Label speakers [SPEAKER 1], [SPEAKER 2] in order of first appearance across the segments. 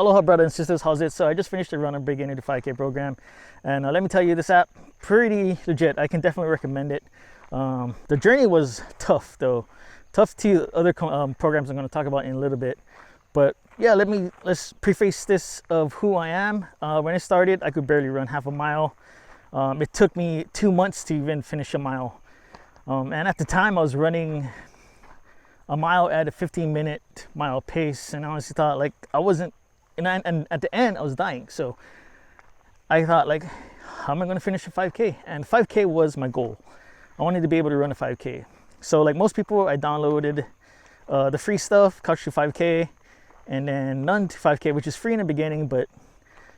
[SPEAKER 1] Aloha brothers and sisters, how's it? So I just finished the Runna Beginner to 5K program, and let me tell you, this app, pretty legit. I can definitely recommend it. The journey was tough though, tough to other programs I'm going to talk about in a little bit. But yeah, let's preface this of who I am. When I started, I could barely run half a mile. It took me 2 months to even finish a mile. And at the time I was running a mile at a 15-minute mile pace, and I honestly thought like I wasn't, and at the end I was dying. So I thought like, how am I going to finish a 5K? And 5K was my goal. I wanted to be able to run a 5K. So like most people, I downloaded the free stuff, Couch to 5K, and then None to 5K, which is free in the beginning, but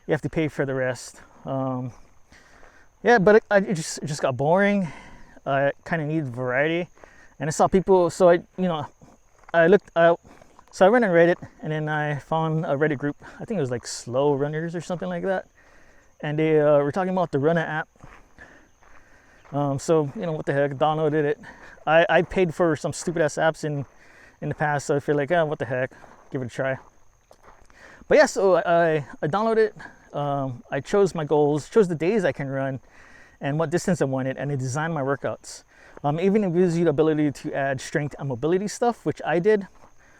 [SPEAKER 1] you have to pay for the rest. Yeah, but it just got boring. I kind of needed variety, and I saw people. So I ran on Reddit, and then I found a Reddit group. I think it was like Slow Runners or something like that, and they were talking about the Runna app. So what the heck, downloaded it. I paid for some stupid ass apps in the past, so I feel like, what the heck, give it a try. But yeah, so I downloaded it. I chose my goals, chose the days I can run, and what distance I wanted, and I designed my workouts. Even it gives you the ability to add strength and mobility stuff, which I did,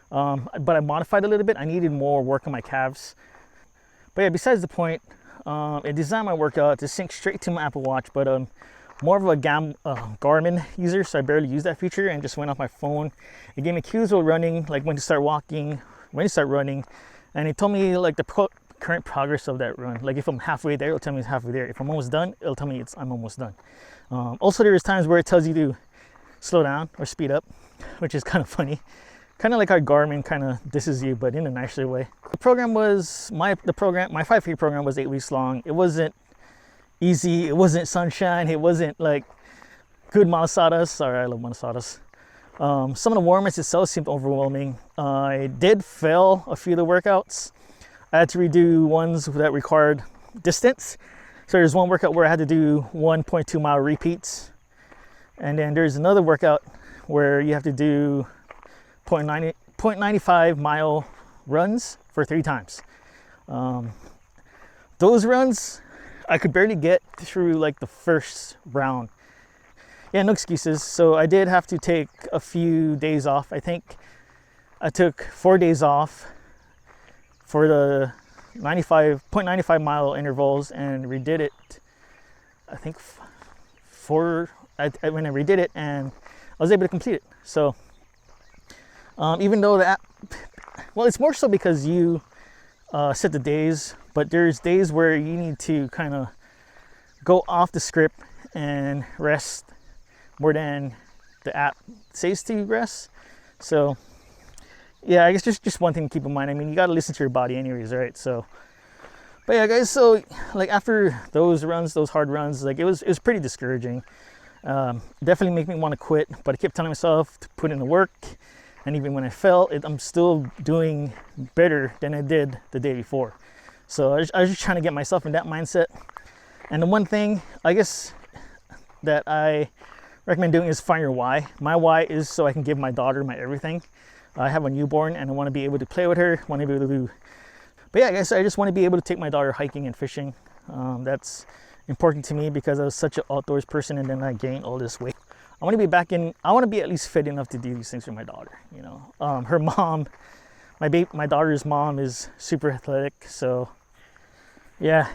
[SPEAKER 1] but I modified a little bit. I needed more work on my calves. But yeah, besides the point, I designed my workout to sync straight to my Apple Watch, but more of a Garmin user, so I barely use that feature and just went off my phone. It gave me cues while running, like when to start walking, when to start running, and it told me like the current progress of that run. Like if I'm halfway there, it'll tell me it's halfway there. If I'm almost done, it'll tell me I'm almost done. Also, there is times where it tells you to slow down or speed up, which is kind of funny. Kind of like how Garmin kind of disses you, but in a nicer way. The program was, my 5K program was 8 weeks long. It wasn't easy, it wasn't sunshine, it wasn't like good malasadas. Sorry, I love malasadas. Some of the warm-ups itself seemed overwhelming. I did fail a few of the workouts. I had to redo ones that required distance. So there's one workout where I had to do 1.2 mile repeats, and then there's another workout where you have to do 0.95 mile runs for 3 times. Those runs I could barely get through like the first round. Yeah, no excuses. So I did have to take a few days off. I think I took 4 days off for the 0.95 mile intervals and redid it. I think when I redid it, and I was able to complete it. So even though the app, well, it's more so because you set the days, but there's days where you need to kind of go off the script and rest more than the app says to rest. So yeah, I guess just one thing to keep in mind. I mean, you got to listen to your body anyways, right? So, but yeah, guys, so like after those runs, those hard runs, like it was pretty discouraging. Definitely make me want to quit, but I kept telling myself to put in the work. And even when I fell, I'm still doing better than I did the day before. So I was just trying to get myself in that mindset. And the one thing, I guess, that I recommend doing is find your why. My why is so I can give my daughter my everything. I have a newborn, and I want to be able to play with her, want to be able to do. But yeah, I guess I just want to be able to take my daughter hiking and fishing. That's important to me because I was such an outdoors person, and then I gained all this weight. I want to be I want to be at least fit enough to do these things for my daughter. Her mom, my daughter's mom is super athletic, so yeah,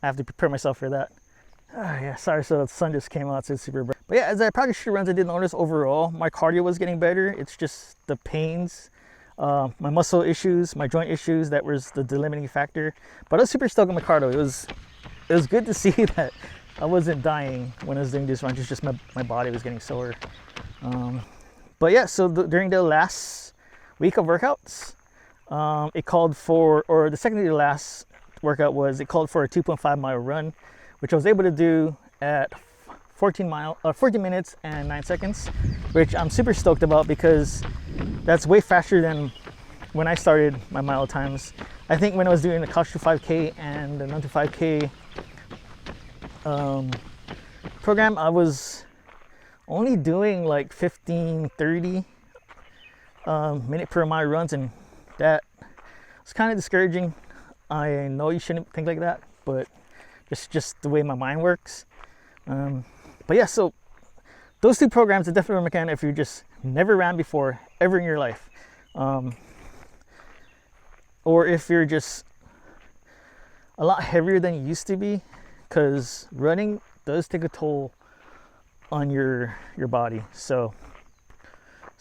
[SPEAKER 1] I have to prepare myself for that. Yeah, sorry, so the sun just came out, so it's super bright. But yeah, as I practiced the runs, I did notice overall my cardio was getting better. It's just the pains, my muscle issues, my joint issues, that was the limiting factor. But I was super stoked on my cardio. It was good to see that I wasn't dying when I was doing these runs. It's just my body was getting sore. But yeah, so during the last week of workouts, it called for, or the second to the last workout was, it called for a 2.5 mile run, which I was able to do at 14 minutes and 9 seconds, which I'm super stoked about because that's way faster than when I started my mile times. I think when I was doing the Couch to 5K and the None to 5K program, I was only doing like 15-30 minute per mile runs, and that It's kind of discouraging. I know you shouldn't think like that, but it's just the way my mind works. But yeah, so those two programs I definitely recommend if you just never ran before ever in your life, or if you're just a lot heavier than you used to be, because running does take a toll on your body. So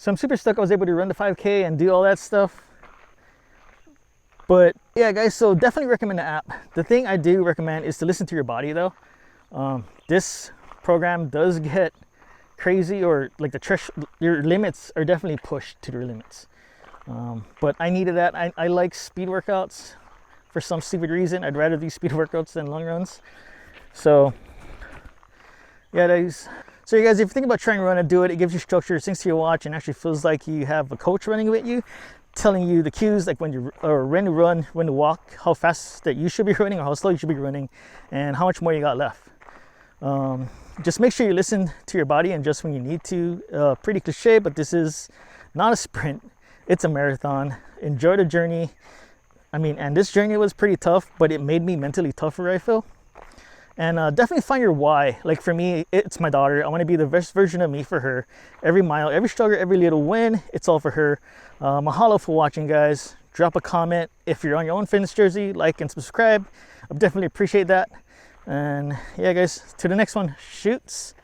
[SPEAKER 1] I'm super stoked I was able to run the 5K and do all that stuff. But yeah, guys, so definitely recommend the app. The thing I do recommend is to listen to your body, though. This program does get crazy, or like your limits are definitely pushed to their limits. But I needed that. I like speed workouts for some stupid reason. I'd rather do speed workouts than long runs. So yeah, guys. So you guys, if you think about trying to run and do it, it gives you structure, it syncs to your watch, and actually feels like you have a coach running with you, telling you the cues, like when to run, when to walk, how fast that you should be running or how slow you should be running, and how much more you got left. Just make sure you listen to your body and just when you need to. Pretty cliche, but this is not a sprint, it's a marathon. Enjoy the journey. I mean, and this journey was pretty tough, but it made me mentally tougher, I feel. And definitely find your why. Like for me, it's my daughter. I want to be the best version of me for her. Every mile, every struggle, every little win, it's all for her. Mahalo for watching, guys. Drop a comment. If you're on your own fitness jersey, like and subscribe. I definitely appreciate that. And yeah, guys, to the next one. Shoots.